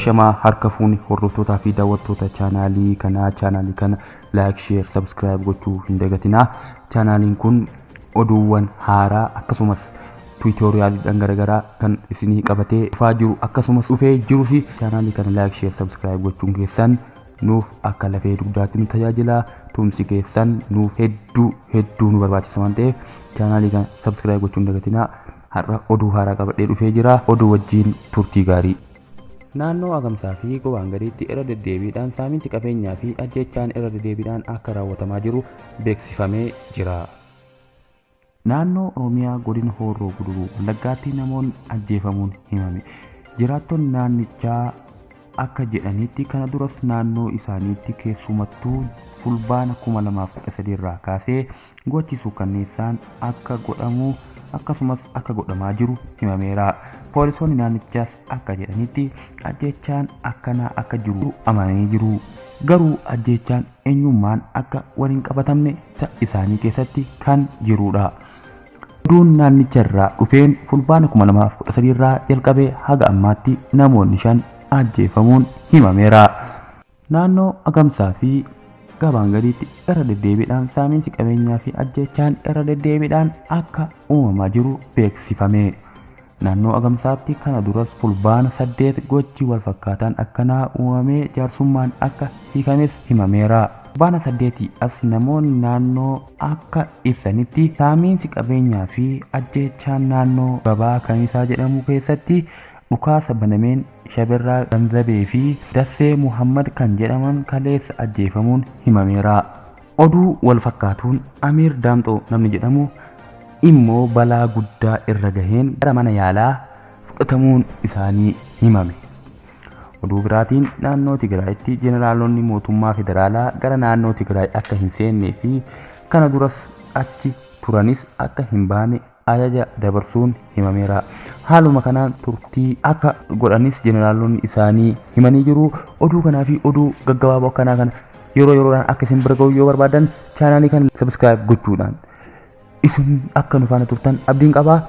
Ashamaa harka fuuni hordoftoota fi daawwattoota chaanaalii kana like, share, subscribe gochuu hin dagatinaa. Chaanaaliin kun oduuwwan haaraa akkasumas tuutoriyaaliidhaan garagaraa kan isinii qabatee dhufaa jiru akkasumas dhufee jiru fi chaanaalii kana like, share, subscribe gochuun keessan nuuf akka lafee dugdaatti nu tajaajila. Tumsi keessan nuuf hedduu nu barbaachisa waan ta'eef chaanaalii kana subscribe gochuun dagatinaa. Har'a oduu haaraa qabadhee dhufee jira. Oduu wajjin turtii gaarii. Naannoo Agamsaa fi Gobaan Gadiitti irra deddeebiidhaan saamichi qabeenyaa fi ajjeechaan irra deddeebiidhaan akka raawwatamaa jiru beeksifamee jira. Naannoo Oromiyaa godina Horroo Guduruu Wallaggaatti namoonni ajjeefamuun himame. Jiraattonni naannichaa akka jedhanitti kana duras naannoo isaaniitti keessumattuu fulbaana 2013 irraa kaasee gochi suukkanneessaan akka godhamu akkasumas akka godhamaa jiru himameera. Poolisoonni naannichaas akka jedhanitti ajjeechaan akkanaa akka jiru amananii jiru. Garuu ajjeechaan eenyummaan akka waliin qabatamne isaanii keessatti kan jirudha. Oduun naannicha irraa dhufeen fulbaana 2013 irraa jalqabee haga ammaatti namoonni 5 ajjeefamuun himameera. Naannoo Agamsaa fi Gobaan Gadiitti irra deddeebiidhaan saamichi qabeenyaa fi ajjeechaan irra deddeebiidhaan akka uumamaa jiru beeksifame. Naannoo Agamsaatti kana duras fulbaana 8 gochi wal fakkaataan akkanaa uumamee jaarsummaan akka hiikames himameera. Fulbaana 8 as namoonni naannoo akka ibsanitti saamichi qabeenyaa fi ajjeechaan naannoo gabaa Kaniisaa jedhamu keessatti dhukaasa banameen Shabirraa Ganzabee fi Dassee Muhammad kan jedhaman kaleessa ajjeefamuun himameera. Oduu wal fakkaatuun Amiir Daamxoo namni jedhamu immoo balaa guddaa irra gaheen gara mana yaalaa fudhatamuun isaanii himame. Oduu biraatiin naannoo Tigraayitti jeneraalonni mootummaa federaalaa gara naannoo Tigraay akka hin seennee fi kana duras achi turanis akka hin baane ajaja dabarsuun himameera. Haaluma kanaan turtii akka godhanis jeneraalonni isaanii himanii jiru. Oduu kanaa fi oduu gaggabaaboo akkanaa kana yeroo yeroodhaan akka isin bira ga'u yoo barbaadan chaanaalii kana subscribe gochuudhaan isin akka nu faana turtan abdiin qabaa.